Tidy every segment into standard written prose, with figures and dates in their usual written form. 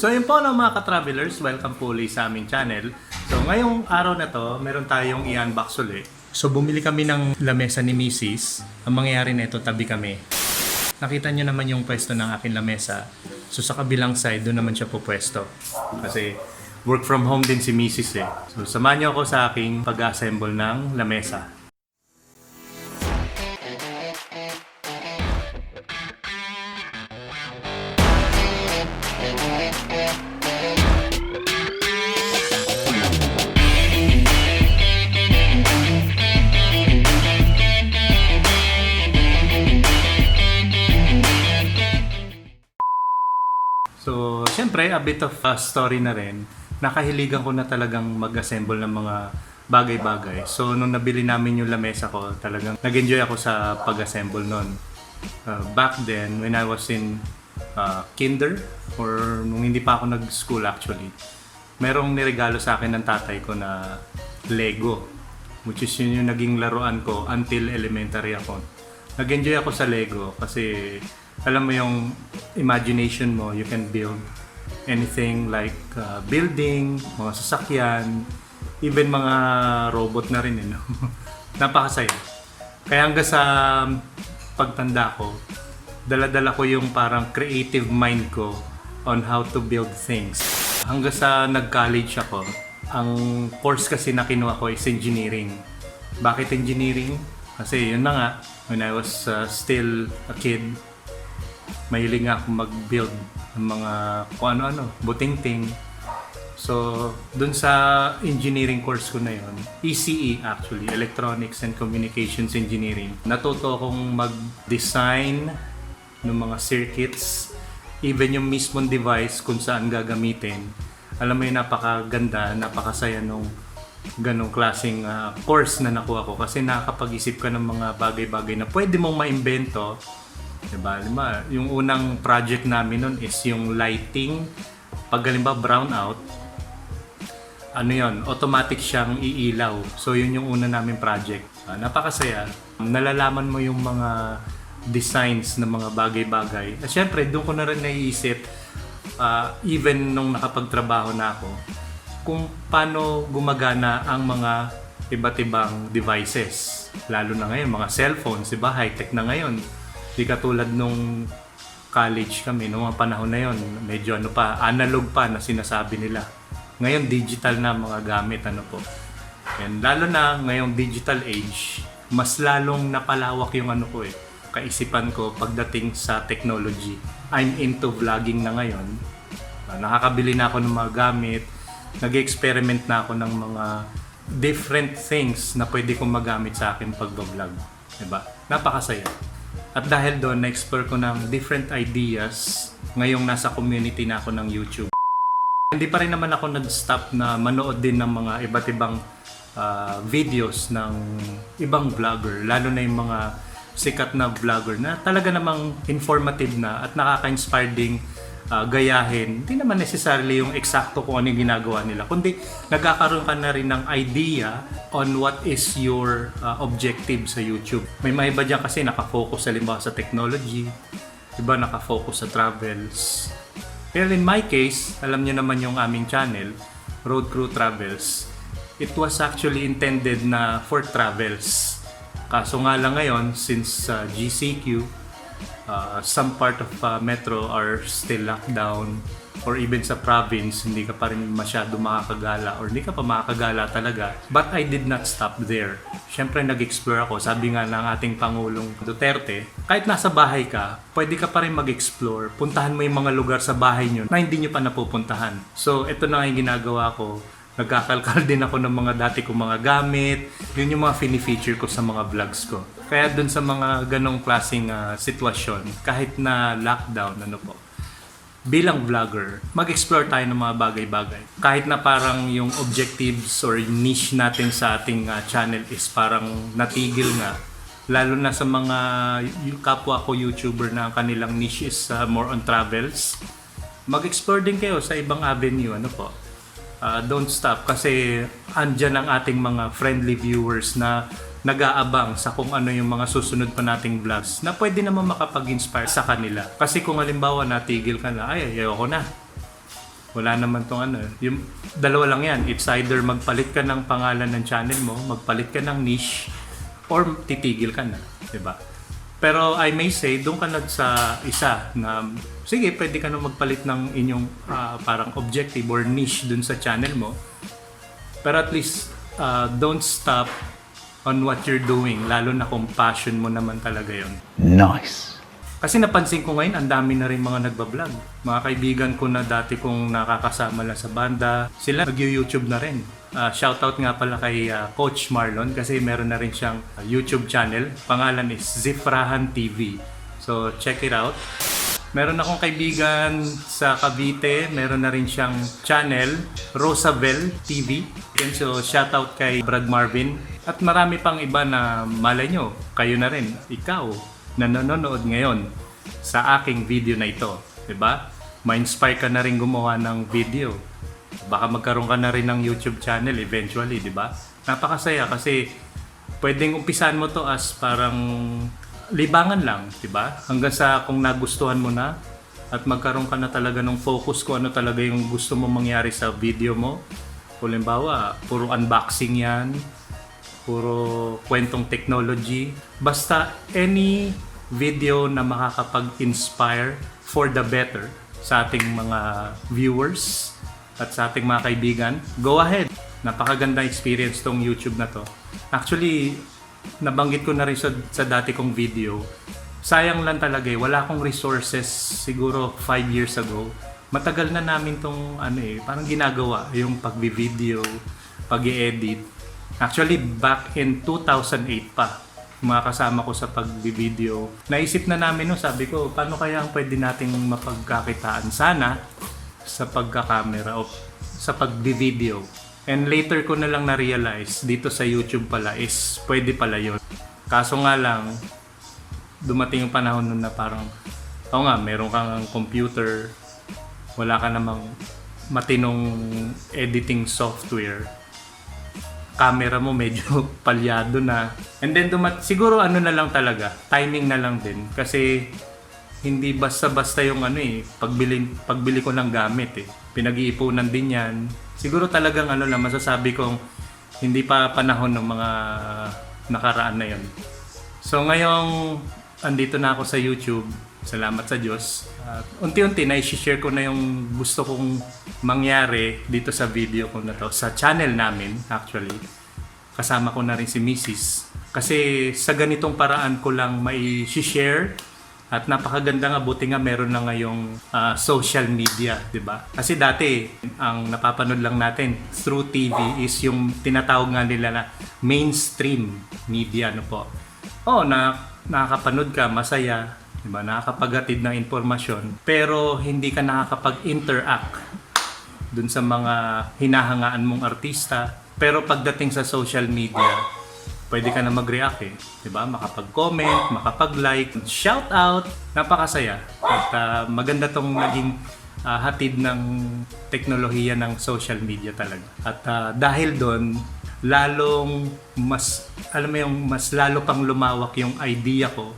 So yun po no, mga ka-travelers, welcome po ulit sa aming channel. So ngayong araw na to, meron tayong i-unbox ulit. So bumili kami ng lamesa ni Mrs. Ang mangyayari nito, tabi kami. Nakita nyo naman yung pwesto ng aking lamesa. So sa kabilang side, doon naman siya po pwesto. Kasi work from home din si Mrs. eh. So samahan nyo ako sa aking pag-assemble ng lamesa. So, syempre, a bit of a story na rin. Nakahiligan ko na talagang mag-assemble ng mga bagay-bagay. So, nung nabili namin yung lamesa ko, talagang nag-enjoy ako sa pag-assemble nun. Back then, when I was in kinder, or nung hindi pa ako nag-school actually, merong niregalo sa akin ng tatay ko na Lego. Which is yun yung naging laruan ko until elementary ako. Nag-enjoy ako sa Lego kasi alam mo yung imagination mo, you can build anything like building, mga sasakyan, even mga robot na rin. No? Napakasaya. Kaya hanggang sa pagtanda ko, dala-dala ko yung parang creative mind ko on how to build things. Hanggang sa nag-college ako, ang course kasi na kinuha ko is engineering. Bakit engineering? Kasi yun na nga, when I was still a kid, mahilig nga ako mag-build ng mga kung ano-ano, buting-ting. So, dun sa engineering course ko na yun, ECE actually, Electronics and Communications Engineering, natuto akong mag-design ng mga circuits, even yung mismong device kung saan gagamitin. Alam mo yun, napakaganda, napakasaya nung ganong klaseng course na nakuha ko kasi nakakapag-isip ka ng mga bagay-bagay na pwede mong maimbento. Diba? Yung unang project namin nun is yung lighting. Pag halimbawa brownout, ano yon, automatic siyang iilaw. So yun yung una namin project. Napakasaya. Nalalaman mo yung mga designs ng mga bagay-bagay. At syempre, doon ko na rin naiisip, even nung nakapagtrabaho na ako, kung paano gumagana ang mga iba't ibang devices. Lalo na ngayon, mga cellphones, diba? High-tech na ngayon. Di katulad nung college kami, nung mga panahon na yon, medyo analog pa na sinasabi nila. Ngayon, digital na mga gamit, And lalo na ngayong digital age, mas lalong napalawak yung kaisipan ko pagdating sa technology. I'm into vlogging na ngayon. Nakakabili na ako ng mga gamit, nag-experiment na ako ng mga different things na pwede kong magamit sa akin pag-vlog. Diba? Napakasaya. At dahil doon, na-explore ko ng different ideas ngayong nasa community na ako ng YouTube. Hindi pa rin naman ako nag-stop na manood din ng mga iba't ibang videos ng ibang vlogger, lalo na yung mga sikat na vlogger na talaga namang informative na at nakaka-inspire ding gayahin. Hindi naman necessarily yung eksakto kung ano yung ginagawa nila, kundi nagkakaroon ka na rin ng idea on what is your objective sa YouTube. May iba dyan kasi nakafocus halimbawa sa technology, iba nakafocus sa travels. Pero in my case, alam niyo naman yung aming channel, Road Crew Travels. It was actually intended na for travels. Kaso nga lang ngayon, since GCQ, some part of metro are still locked down, or even sa province, hindi ka pa rin masyado makakagala or hindi ka pa makakagala talaga. But I did not stop there. Siyempre nag-explore ako. Sabi nga ng ating Pangulong Duterte, kahit nasa bahay ka, pwede ka pa rin mag-explore. Puntahan mo yung mga lugar sa bahay nyo na hindi nyo pa napupuntahan. So ito na yung ginagawa ko. Nagkakalkal din ako ng mga dati kong mga gamit. Yun yung mga fini-feature ko sa mga vlogs ko. Kaya dun sa mga ganong klaseng sitwasyon, kahit na lockdown, bilang vlogger, mag-explore tayo ng mga bagay-bagay. Kahit na parang yung objectives or niche natin sa ating channel is parang natigil nga. Lalo na sa mga kapwa ko YouTuber na kanilang niche is more on travels. Mag-explore din kayo sa ibang avenue, don't stop kasi andyan ang ating mga friendly viewers na nag-aabang sa kung ano yung mga susunod pa nating vlogs na pwede naman makapag-inspire sa kanila. Kasi kung halimbawa natigil ka na, ay ayoko na. Wala naman tong ano. Yung dalawa lang yan. It's either magpalit ka ng pangalan ng channel mo, magpalit ka ng niche, or titigil ka na. Diba? Pero I may say, doon ka na sa isa na, sige, pwede ka na magpalit ng inyong parang objective or niche dun sa channel mo. Pero at least, don't stop on what you're doing, lalo na kung passion mo naman talaga yon. Nice. Kasi napansin ko ngayon, ang dami na rin mga nagbablog. Mga kaibigan ko na dati kong nakakasama lang sa banda, sila nag-YouTube na rin. Shoutout nga pala kay Coach Marlon kasi meron na rin siyang YouTube channel. Pangalan is Zifrahan TV. So, check it out. Meron akong kaibigan sa Cavite, meron na rin siyang channel, Rosabel TV. And so, shoutout kay Brad Marvin. At marami pang iba na malay nyo, kayo na rin, ikaw, na nanonood ngayon sa aking video na ito. Diba? Ma-inspire ka na rin gumawa ng video. Baka magkaroon ka na rin ng YouTube channel eventually, diba? Napakasaya kasi pwedeng umpisan mo to as parang libangan lang, diba? Hanggang sa kung nagustuhan mo na at magkaroon ka na talaga ng focus kung ano talaga yung gusto mo mangyari sa video mo. Halimbawa, puro unboxing yan, puro kwentong technology. Basta any video na makakapag-inspire for the better sa ating mga viewers at sa ating mga kaibigan, go ahead. Napakaganda experience tong YouTube na to. Actually, nabanggit ko na rin sa dati kong video. Sayang lang talaga wala akong resources siguro 5 years ago. Matagal na namin tong parang ginagawa yung pagbi-video, pag-i-edit. Actually, back in 2008 pa, mga kasama ko sa pagbi-video. Naisip na namin sabi ko, paano kaya ang pwede nating mapagkakitaan sana sa pagkakamera o sa pagbi-video. And later ko na lang na-realize dito sa YouTube pala is pwede pala yun. Kaso nga lang, dumating yung panahon nun na parang, meron kang computer, wala ka namang matinong editing software. Camera mo medyo palyado na. And then siguro na lang talaga, timing na lang din. Kasi hindi basta-basta yung pagbili ko ng gamit Pinag-iipunan din yan. Siguro talagang masasabi kong hindi pa panahon ng mga nakaraan na yon. So ngayong andito na ako sa YouTube, salamat sa Diyos. Unti-unti na-share ko na yung gusto kong mangyari dito sa video ko na to, sa channel namin actually. Kasama ko na rin si Mrs. Kasi sa ganitong paraan ko lang mai-share. At napakaganda nga, buti nga meron na ngayong social media, di ba? Kasi dati, ang napapanood lang natin through TV is yung tinatawag nga nila na mainstream media, nakakapanood ka, masaya, di ba? Nakakapaghatid ng informasyon, pero hindi ka nakakapag-interact dun sa mga hinahangaan mong artista. Pero pagdating sa social media, pwede ka na mag-react diba? Makapag-comment, makapag-like, shout out, napakasaya. At maganda tong naging hatid ng teknolohiya ng social media talaga. At dahil doon, lalong mas lalo pang lumawak yung idea ko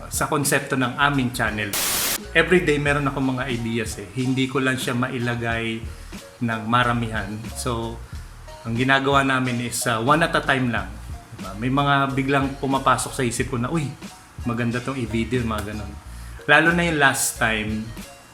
sa konsepto ng aming channel. Everyday meron ako mga ideas Hindi ko lang siya mailagay ng maramihan. So, ang ginagawa namin is one at a time lang. May mga biglang pumapasok sa isip ko na, maganda tong i-video, mga ganun. Lalo na yung last time,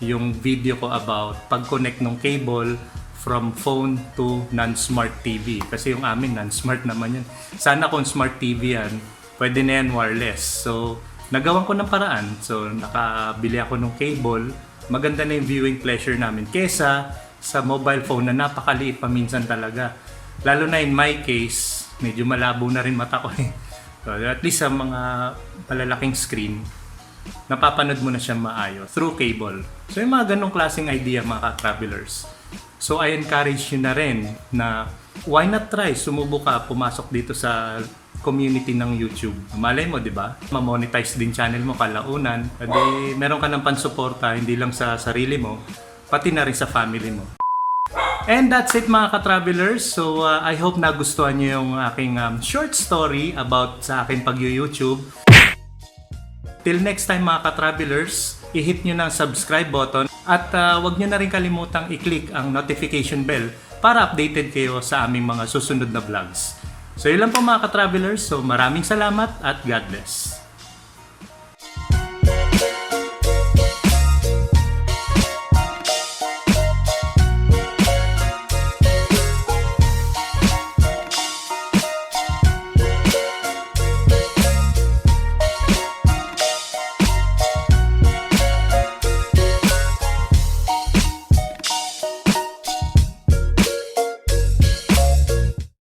yung video ko about pag-connect ng cable from phone to non-smart TV. Kasi yung amin, non-smart naman yun. Sana kung smart TV yan, pwede na yan wireless. So, nagawan ko ng paraan. So, nakabili ako ng cable. Maganda na yung viewing pleasure namin. Kesa sa mobile phone na napakaliit pa minsan talaga. Lalo na in my case, medyo malabo na rin mata ko So, at least sa mga palalaking screen, napapanood mo na siya maayos through cable. So, yung mga ganong klaseng idea, mga ka-travelers. So, I encourage you na rin na why not try? Sumubok ka, pumasok dito sa community ng YouTube. Malay mo, di ba? Ma-monetize din channel mo kalaunan. Edi, meron ka ng pansuporta, hindi lang sa sarili mo, pati na rin sa family mo. And that's it mga ka-travelers. So I hope nagustuhan nyo yung aking short story about sa aking pag-YouTube. Till next time mga ka-travelers, i-hit nyo ng subscribe button at wag nyo na rin kalimutang i-click ang notification bell para updated kayo sa aming mga susunod na vlogs. So yun lang po mga ka-travelers. So maraming salamat at God bless.